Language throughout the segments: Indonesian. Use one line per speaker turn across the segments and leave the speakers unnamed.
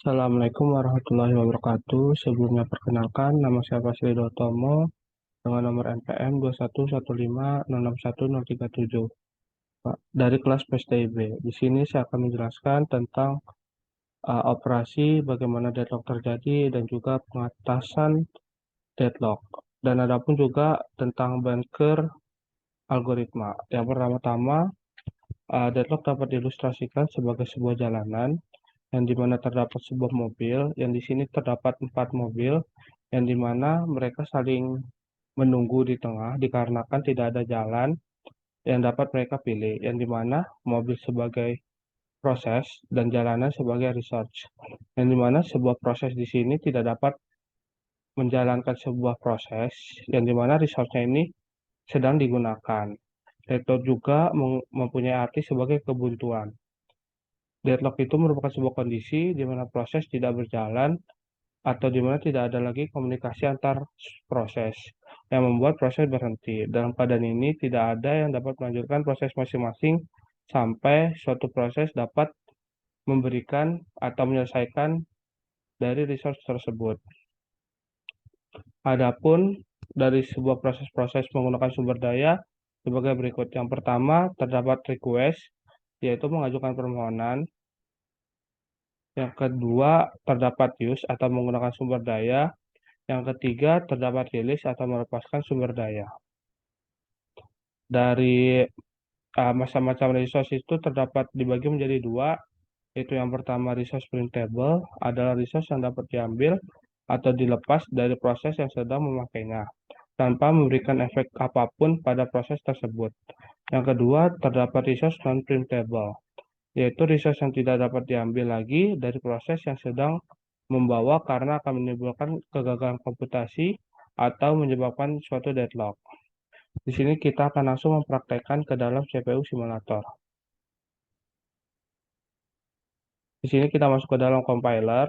Assalamualaikum warahmatullahi wabarakatuh. Sebelumnya perkenalkan, nama saya Fasili Dotomo dengan nomor NPM 2115061037 Pak, dari kelas PSTIB. Di sini saya akan menjelaskan tentang operasi, bagaimana deadlock terjadi, dan juga pengatasan deadlock. Dan ada pun juga tentang banker algoritma. Yang pertama-tama, deadlock dapat diilustrasikan sebagai sebuah jalanan yang dimana terdapat sebuah mobil, yang di sini terdapat 4 mobil, yang dimana mereka saling menunggu di tengah dikarenakan tidak ada jalan yang dapat mereka pilih, yang dimana mobil sebagai proses dan jalanan sebagai research, yang dimana sebuah proses di sini tidak dapat menjalankan sebuah proses, yang dimana researchnya ini sedang digunakan. Deadlock juga mempunyai arti sebagai kebuntuan. Deadlock itu merupakan sebuah kondisi di mana proses tidak berjalan atau di mana tidak ada lagi komunikasi antar proses yang membuat proses berhenti. Dalam keadaan ini tidak ada yang dapat melanjutkan proses masing-masing sampai suatu proses dapat memberikan atau menyelesaikan dari resource tersebut. Adapun dari sebuah proses-proses menggunakan sumber daya sebagai berikut. Yang pertama, terdapat request, yaitu mengajukan permohonan. Yang kedua, terdapat use atau menggunakan sumber daya. Yang ketiga, terdapat rilis atau melepaskan sumber daya. Dari macam-macam resource itu terdapat dibagi menjadi dua, yaitu yang pertama resource printable adalah resource yang dapat diambil atau dilepas dari proses yang sedang memakainya, tanpa memberikan efek apapun pada proses tersebut. Yang kedua, terdapat resource non-printable, yaitu resource yang tidak dapat diambil lagi dari proses yang sedang membawa karena akan menimbulkan kegagalan komputasi atau menyebabkan suatu deadlock. Di sini kita akan langsung mempraktekkan ke dalam CPU simulator. Di sini kita masuk ke dalam compiler,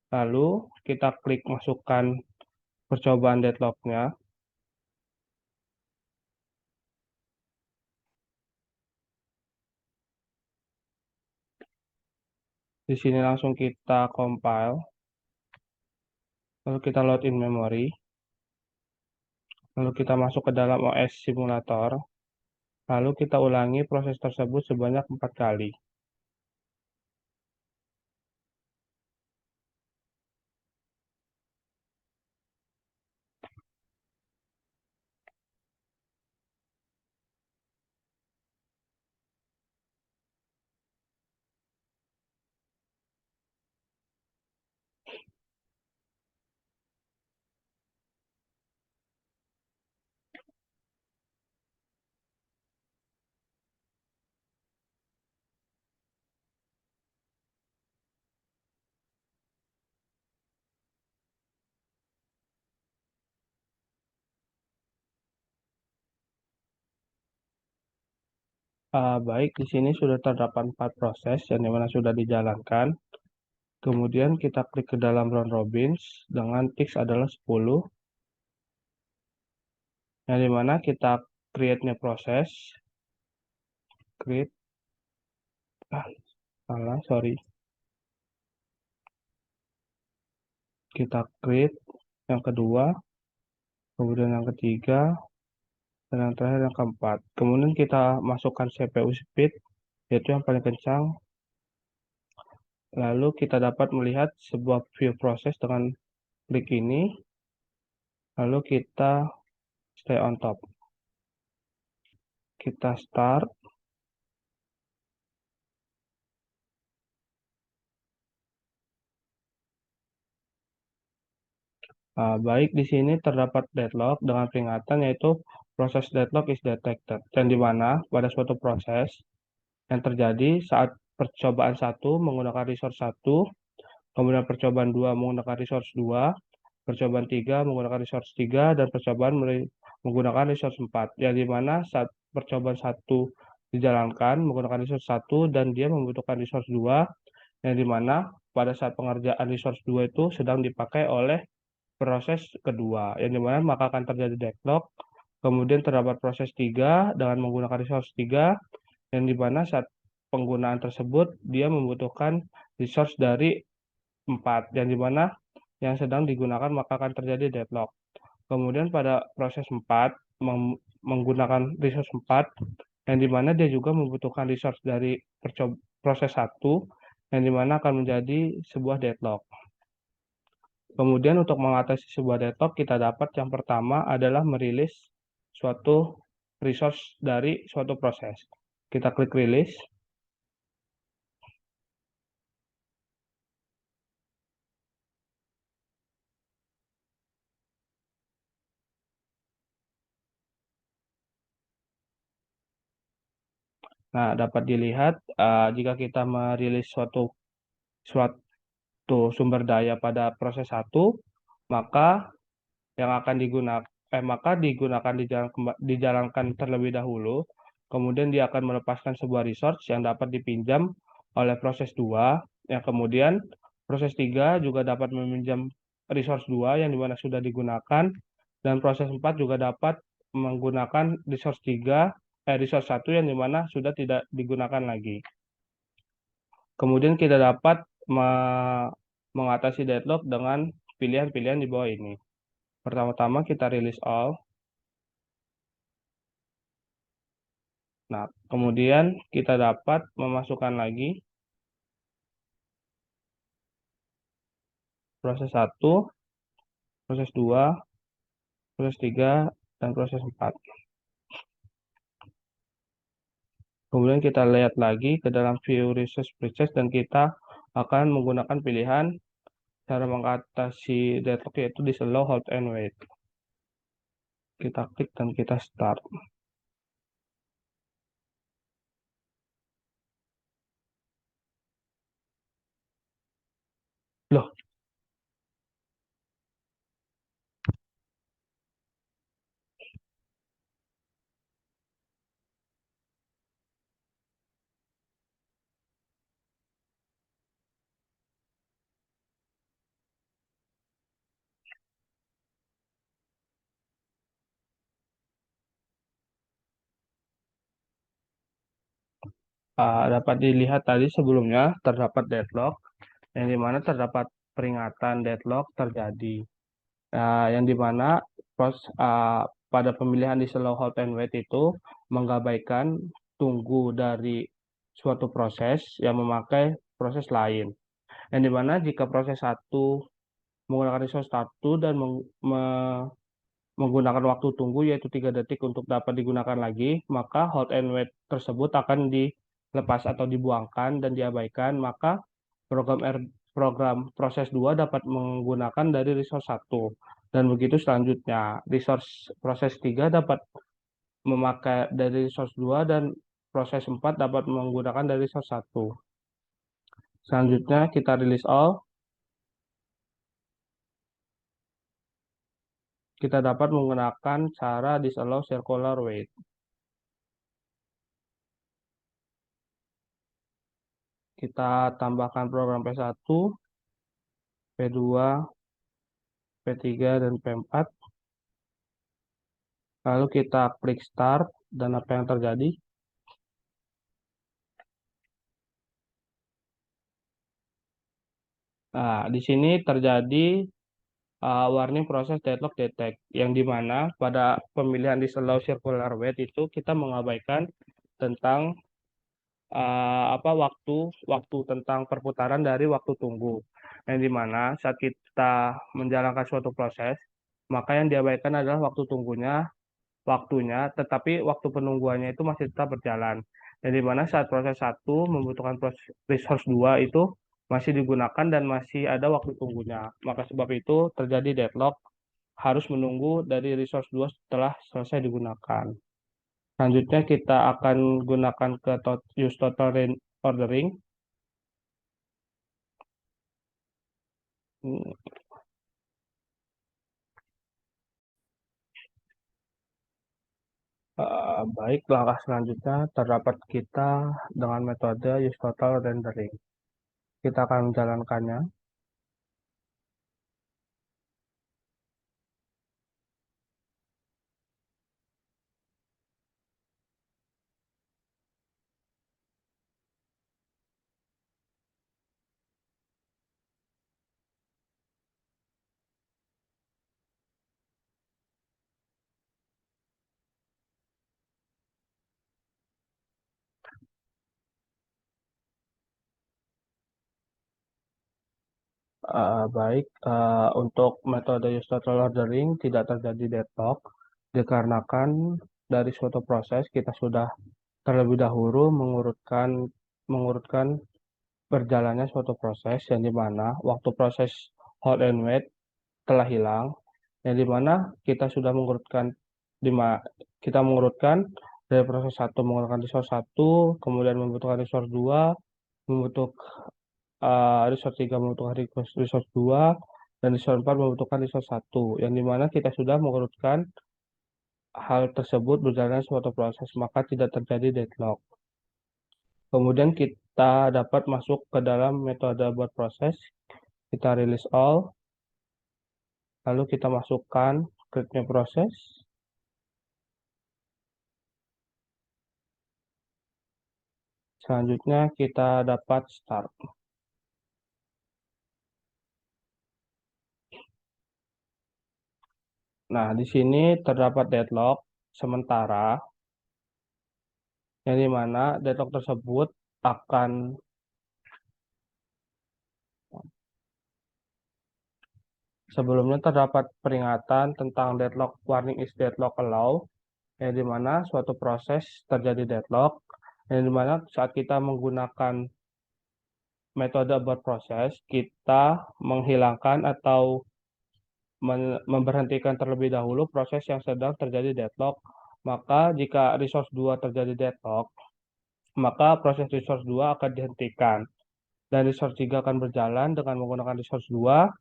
lalu kita klik masukkan percobaan deadlock-nya. Di sini langsung kita compile, lalu kita load in memory, lalu kita masuk ke dalam OS simulator, lalu kita ulangi proses tersebut sebanyak 4 kali. Baik, di sini sudah terdapat 4 proses yang dimana sudah dijalankan. Kemudian kita klik ke dalam round robins dengan tiks adalah 10, yang dimana kita create new proses, create, salah, sorry, kita create yang kedua, kemudian yang ketiga, dan yang terakhir yang keempat. Kemudian kita masukkan CPU speed, yaitu yang paling kencang. Lalu kita dapat melihat sebuah view proses dengan klik ini. Lalu kita stay on top. Kita start. Baik, di sini terdapat deadlock dengan peringatan yaitu proses deadlock is detected. Dan di mana pada suatu proses yang terjadi saat percobaan 1 menggunakan resource 1, kemudian percobaan 2 menggunakan resource 2, percobaan 3 menggunakan resource 3, dan percobaan menggunakan resource 4. Yang dimana saat percobaan 1 dijalankan menggunakan resource 1 dan dia membutuhkan resource 2, yang dimana pada saat pengerjaan resource 2 itu sedang dipakai oleh proses kedua, yang dimana maka akan terjadi deadlock. Kemudian terdapat proses 3 dengan menggunakan resource 3, yang dimana saat penggunaan tersebut dia membutuhkan resource dari 4, yang dimana yang sedang digunakan maka akan terjadi deadlock. Kemudian pada proses 4 menggunakan resource 4, yang dimana dia juga membutuhkan resource dari proses 1, yang dimana akan menjadi sebuah deadlock. Kemudian untuk mengatasi sebuah deadlock, kita dapat yang pertama adalah merilis suatu resource dari suatu proses. Kita klik release. Nah, dapat dilihat jika kita merilis suatu sumber daya pada proses 1, maka yang akan digunakan dijalankan terlebih dahulu. Kemudian dia akan melepaskan sebuah resource yang dapat dipinjam oleh proses 2. Yang kemudian proses 3 juga dapat meminjam resource 2 yang dimana sudah digunakan, dan proses 4 juga dapat menggunakan resource 1 yang dimana sudah tidak digunakan lagi. Kemudian kita dapat mengatasi deadlock dengan pilihan-pilihan di bawah ini. Pertama-tama kita release all. Nah, kemudian kita dapat memasukkan lagi proses 1, proses 2, proses 3, dan proses 4. Kemudian kita lihat lagi ke dalam view resource process dan kita akan menggunakan pilihan cara mengatasi deadlock, yaitu disallow, hold, and wait. Kita klik dan kita start. Loh, dapat dilihat tadi sebelumnya terdapat deadlock, yang dimana terdapat peringatan deadlock terjadi. Yang dimana pada pemilihan di slow hold and wait itu menggabaikan tunggu dari suatu proses yang memakai proses lain. Yang dimana jika proses 1 menggunakan resource 1 dan menggunakan waktu tunggu yaitu 3 detik untuk dapat digunakan lagi, maka hold and wait tersebut akan dilepas atau dibuangkan dan diabaikan, maka program proses 2 dapat menggunakan dari resource 1. Dan begitu selanjutnya, resource proses 3 dapat memakai dari resource 2 dan proses 4 dapat menggunakan dari resource 1. Selanjutnya kita release all. Kita dapat menggunakan cara disallow circular wait. Kita tambahkan program P1, P2, P3, dan P4. Lalu kita klik start dan apa yang terjadi? Nah, di sini terjadi warning proses deadlock detect, yang dimana pada pemilihan disallow circular wait itu kita mengabaikan tentang waktu tentang perputaran dari waktu tunggu, yang dimana saat kita menjalankan suatu proses, maka yang diabaikan adalah waktunya, tetapi waktu penungguannya itu masih tetap berjalan. Yang dimana saat proses 1 membutuhkan resource 2 itu masih digunakan dan masih ada waktu tunggunya. Maka sebab itu terjadi deadlock, harus menunggu dari resource 2 setelah selesai digunakan. Selanjutnya kita akan gunakan ke use total ordering. Baik, langkah selanjutnya terdapat kita dengan metode use total rendering. Kita akan menjalankannya. Baik, untuk metode use total ordering tidak terjadi deadlock dikarenakan dari suatu proses kita sudah terlebih dahulu mengurutkan berjalannya suatu proses yang dimana waktu proses hold and wait telah hilang, yang dimana kita sudah mengurutkan lima kita mengurutkan dari proses satu menggunakan resource satu, kemudian membutuhkan resource 2, resource 3 membutuhkan resource 2, dan resource 4 membutuhkan resource 1, yang dimana kita sudah mengurutkan hal tersebut berjalan suatu proses, maka tidak terjadi deadlock. Kemudian kita dapat masuk ke dalam metode buat proses, kita release all, lalu kita masukkan create new process. Selanjutnya kita dapat start. Nah, di sini terdapat deadlock sementara, yang dimana deadlock tersebut akan sebelumnya terdapat peringatan tentang deadlock warning is deadlock allow, yang dimana suatu proses terjadi deadlock, yang dimana saat kita menggunakan metode abort proses, kita menghilangkan atau memberhentikan terlebih dahulu proses yang sedang terjadi deadlock. Maka jika resource 2 terjadi deadlock, maka proses resource 2 akan dihentikan. Dan resource 3 akan berjalan dengan menggunakan resource 2,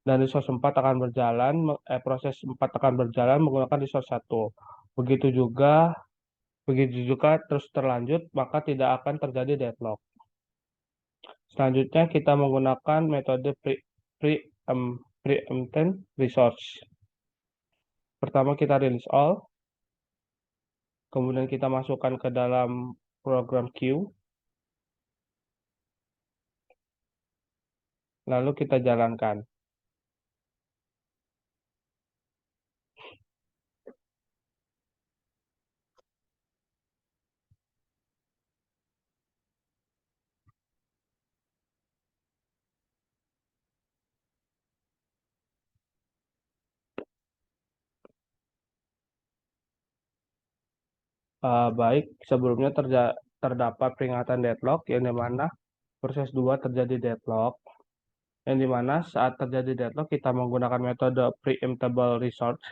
dan resource 4 akan berjalan, proses 4 akan berjalan menggunakan resource 1. Begitu juga terus terlanjut, maka tidak akan terjadi deadlock. Selanjutnya kita menggunakan metode preempted resource. Pertama kita release all, kemudian kita masukkan ke dalam program queue, lalu kita jalankan. Baik, sebelumnya terdapat peringatan deadlock, yang dimana proses 2 terjadi deadlock, yang dimana saat terjadi deadlock kita menggunakan metode preemptible resource,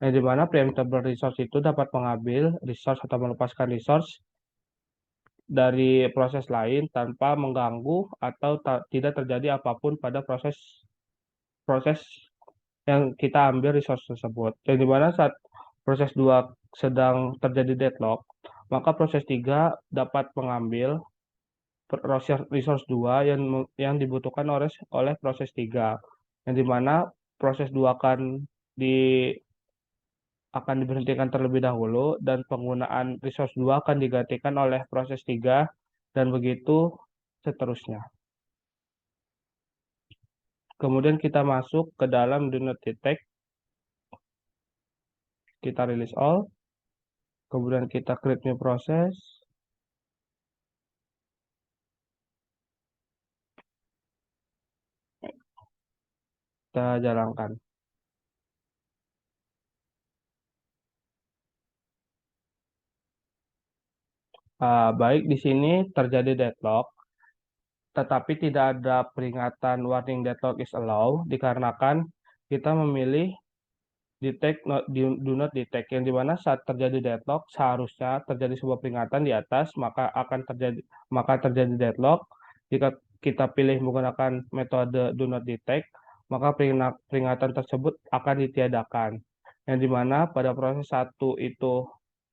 yang dimana preemptible resource itu dapat mengambil resource atau melepaskan resource dari proses lain tanpa mengganggu atau tidak terjadi apapun pada proses yang kita ambil resource tersebut. Yang dimana saat proses 2 sedang terjadi deadlock, maka proses 3 dapat mengambil resource 2 yang dibutuhkan oleh proses 3. Yang dimana proses 2 akan diberhentikan terlebih dahulu, dan penggunaan resource 2 akan digantikan oleh proses 3, dan begitu seterusnya. Kemudian kita masuk ke dalam do not detect, kita release all, kemudian kita create new process, kita jalankan. Baik, di sini terjadi deadlock, tetapi tidak ada peringatan warning deadlock is allowed dikarenakan kita memilih do not detect, yang dimana saat terjadi deadlock seharusnya terjadi sebuah peringatan di atas, maka terjadi deadlock. Jika kita pilih menggunakan metode do not detect, maka peringatan tersebut akan ditiadakan, yang dimana pada proses 1 itu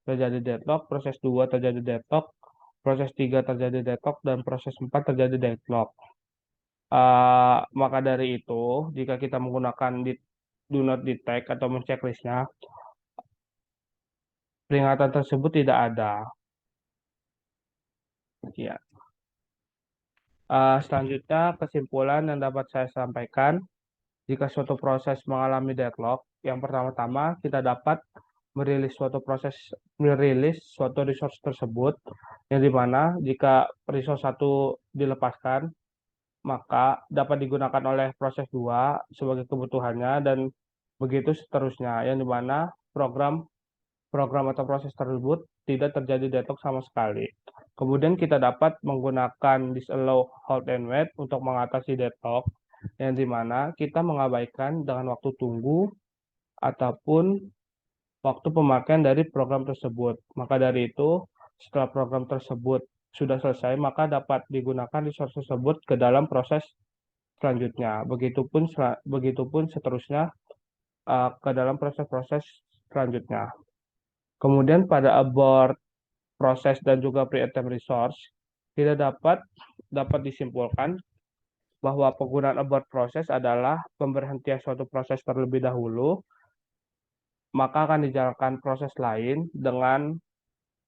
terjadi deadlock, proses 2 terjadi deadlock, proses 3 terjadi deadlock, dan proses 4 terjadi deadlock. Maka dari itu, jika kita menggunakan do not detect atau menceklisnya, peringatan tersebut tidak ada. Ya. Selanjutnya, kesimpulan yang dapat saya sampaikan, jika suatu proses mengalami deadlock, yang pertama-tama kita dapat merilis suatu resource tersebut, yang dimana jika resource 1 dilepaskan, maka dapat digunakan oleh proses 2 sebagai kebutuhannya dan begitu seterusnya, yang dimana program program atau proses tersebut tidak terjadi deadlock sama sekali. Kemudian kita dapat menggunakan disallow, hold, and wait untuk mengatasi deadlock, yang dimana kita mengabaikan dengan waktu tunggu ataupun waktu pemakaian dari program tersebut. Maka dari itu, setelah program tersebut sudah selesai, maka dapat digunakan resource tersebut ke dalam proses selanjutnya. Begitupun seterusnya ke dalam proses-proses selanjutnya. Kemudian pada abort proses dan juga pre-attempt resource, tidak dapat disimpulkan bahwa penggunaan abort proses adalah pemberhentian suatu proses terlebih dahulu, maka akan dijalankan proses lain dengan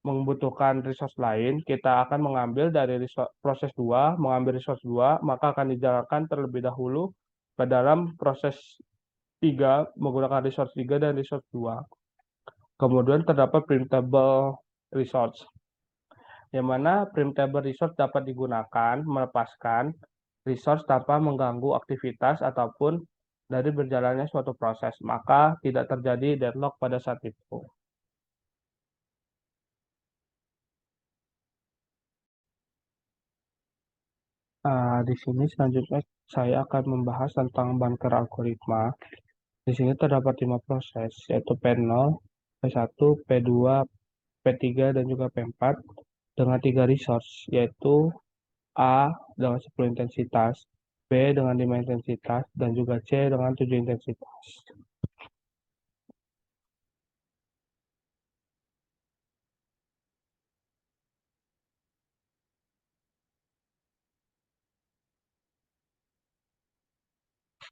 membutuhkan resource lain. Kita akan mengambil dari proses 2, mengambil resource 2, maka akan dijalankan terlebih dahulu ke dalam proses 3 menggunakan resource 3 dan resource 2. Kemudian terdapat printable resource, yang mana printable resource dapat digunakan melepaskan resource tanpa mengganggu aktivitas ataupun dari berjalannya suatu proses, maka tidak terjadi deadlock pada saat itu. Di sini selanjutnya saya akan membahas tentang bunker algoritma. Di sini terdapat 5 proses, yaitu P0, P1, P2, P3, dan juga P4 dengan 3 resource, yaitu A dengan 10 intensitas, B dengan 5 intensitas, dan juga C dengan 7 intensitas.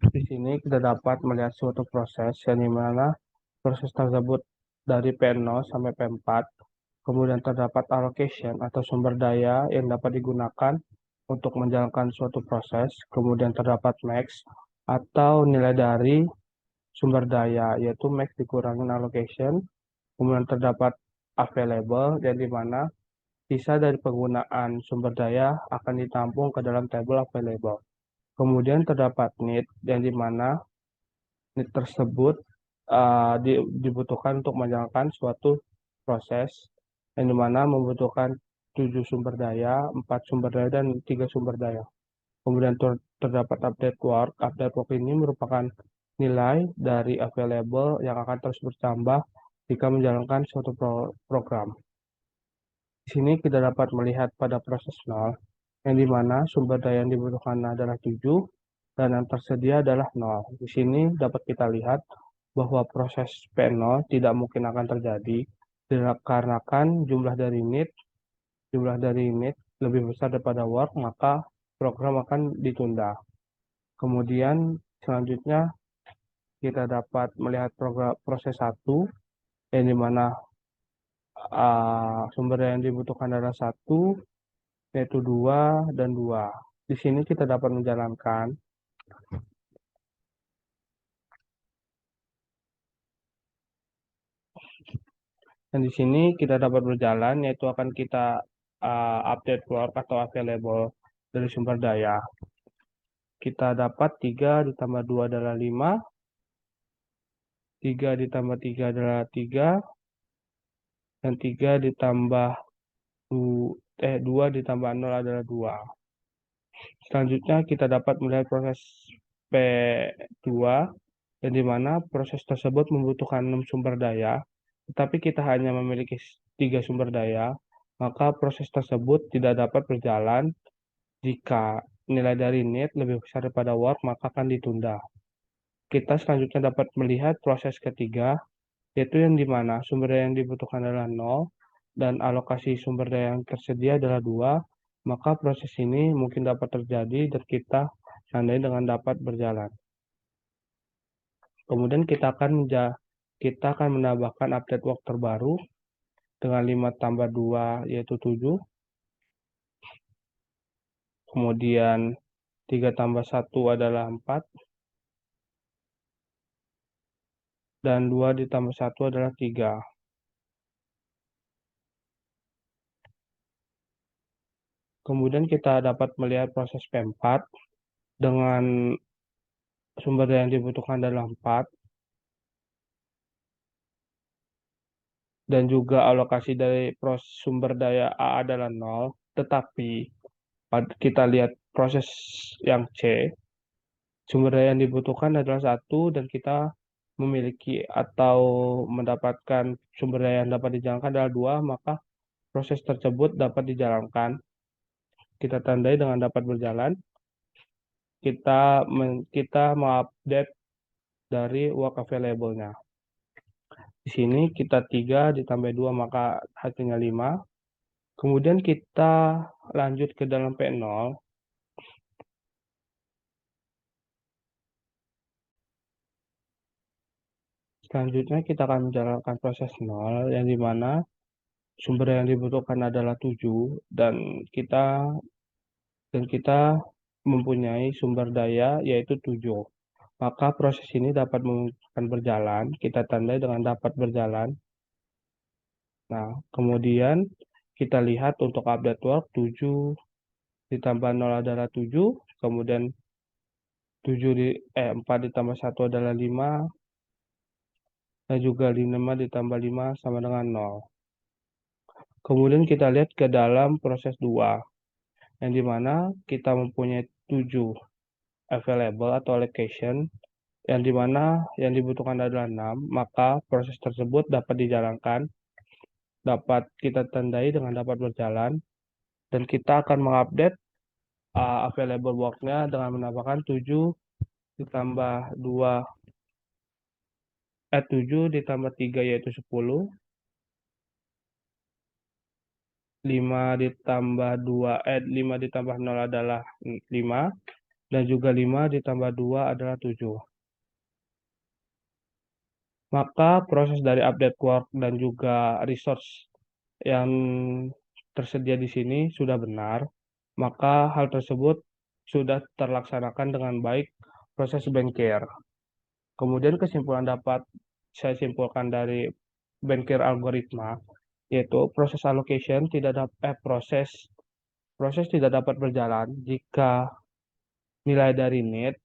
Di sini kita dapat melihat suatu proses yang dimana proses tersebut dari P0 sampai P4, kemudian terdapat allocation atau sumber daya yang dapat digunakan untuk menjalankan suatu proses, kemudian terdapat max atau nilai dari sumber daya, yaitu max dikurangin allocation, kemudian terdapat available yang dimana sisa dari penggunaan sumber daya akan ditampung ke dalam tabel available. Kemudian terdapat need yang dimana need tersebut dibutuhkan untuk menjalankan suatu proses yang dimana membutuhkan 7 sumber daya, 4 sumber daya, dan 3 sumber daya. Kemudian terdapat update work. Update work ini merupakan nilai dari available yang akan terus bertambah jika menjalankan suatu program. Di sini kita dapat melihat pada proses 0, yang dimana sumber daya yang dibutuhkan adalah 7 dan yang tersedia adalah 0. Di sini dapat kita lihat bahwa proses P0 tidak mungkin akan terjadi dikarenakan jumlah dari need lebih besar daripada work, maka program akan ditunda. Kemudian selanjutnya kita dapat melihat proses 1, yang dimana sumber daya yang dibutuhkan adalah 1, yaitu 2 dan 2. Di sini kita dapat menjalankan. Dan di sini kita dapat berjalan, yaitu akan kita update work atau available dari sumber daya. Kita dapat 3 ditambah 2 adalah 5, 3 ditambah 3 adalah 3, dan 3 ditambah 2 ditambah 0 adalah 2. Selanjutnya kita dapat melihat proses P2, yang dimana proses tersebut membutuhkan 6 sumber daya, tetapi kita hanya memiliki 3 sumber daya, maka proses tersebut tidak dapat berjalan jika nilai dari need lebih besar daripada work, maka akan ditunda. Kita selanjutnya dapat melihat proses ketiga, yaitu yang dimana sumber daya yang dibutuhkan adalah 0 dan alokasi sumber daya yang tersedia adalah 2, maka proses ini mungkin dapat terjadi dan kita tandai dengan dapat berjalan. Kemudian kita akan menambahkan update work terbaru dengan 5 tambah 2 yaitu 7. Kemudian 3 tambah 1 adalah 4. Dan 2 ditambah 1 adalah 3. Kemudian kita dapat melihat proses P4, dengan sumber daya yang dibutuhkan adalah 4 dan juga alokasi dari sumber daya A adalah 0, tetapi kita lihat proses yang C, sumber daya yang dibutuhkan adalah 1 dan kita memiliki atau mendapatkan sumber daya yang dapat dijalankan adalah 2, maka proses tersebut dapat dijalankan. Kita tandai dengan dapat berjalan. Kita mengupdate dari work available-nya. Di sini kita 3 ditambah 2 maka hasilnya 5. Kemudian kita lanjut ke dalam P0. Selanjutnya kita akan menjalankan proses 0 yang dimana sumber yang dibutuhkan adalah 7 dan kita mempunyai sumber daya yaitu 7. Maka proses ini dapat memungkinkan berjalan. Kita tandai dengan dapat berjalan. Nah, kemudian kita lihat untuk update work 7 ditambah 0 adalah 7, kemudian 4 ditambah 1 adalah 5, dan juga 5 ditambah 5 sama dengan 0. Kemudian kita lihat ke dalam proses 2, yang dimana kita mempunyai 7 available atau allocation, yang dimana yang dibutuhkan adalah 6, maka proses tersebut dapat dijalankan, dapat kita tandai dengan dapat berjalan, dan kita akan mengupdate available work-nya dengan menambahkan 7 ditambah 2 7 ditambah 3 yaitu 10, 5 ditambah 0 adalah 5, dan juga 5 ditambah 2 adalah 7. Maka proses dari update work dan juga resource yang tersedia di sini sudah benar, maka hal tersebut sudah terlaksanakan dengan baik proses Bankir. Kemudian kesimpulan dapat saya simpulkan dari Bankir algoritma yaitu proses allocation proses tidak dapat berjalan jika nilai dari need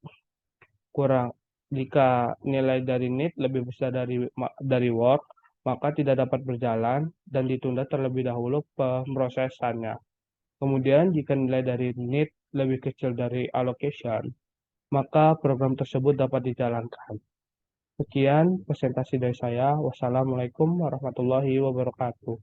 kurang jika nilai dari need lebih besar dari work, maka tidak dapat berjalan dan ditunda terlebih dahulu pemrosesannya. Kemudian jika nilai dari need lebih kecil dari allocation, maka program tersebut dapat dijalankan. Sekian presentasi dari saya. Wassalamualaikum warahmatullahi wabarakatuh.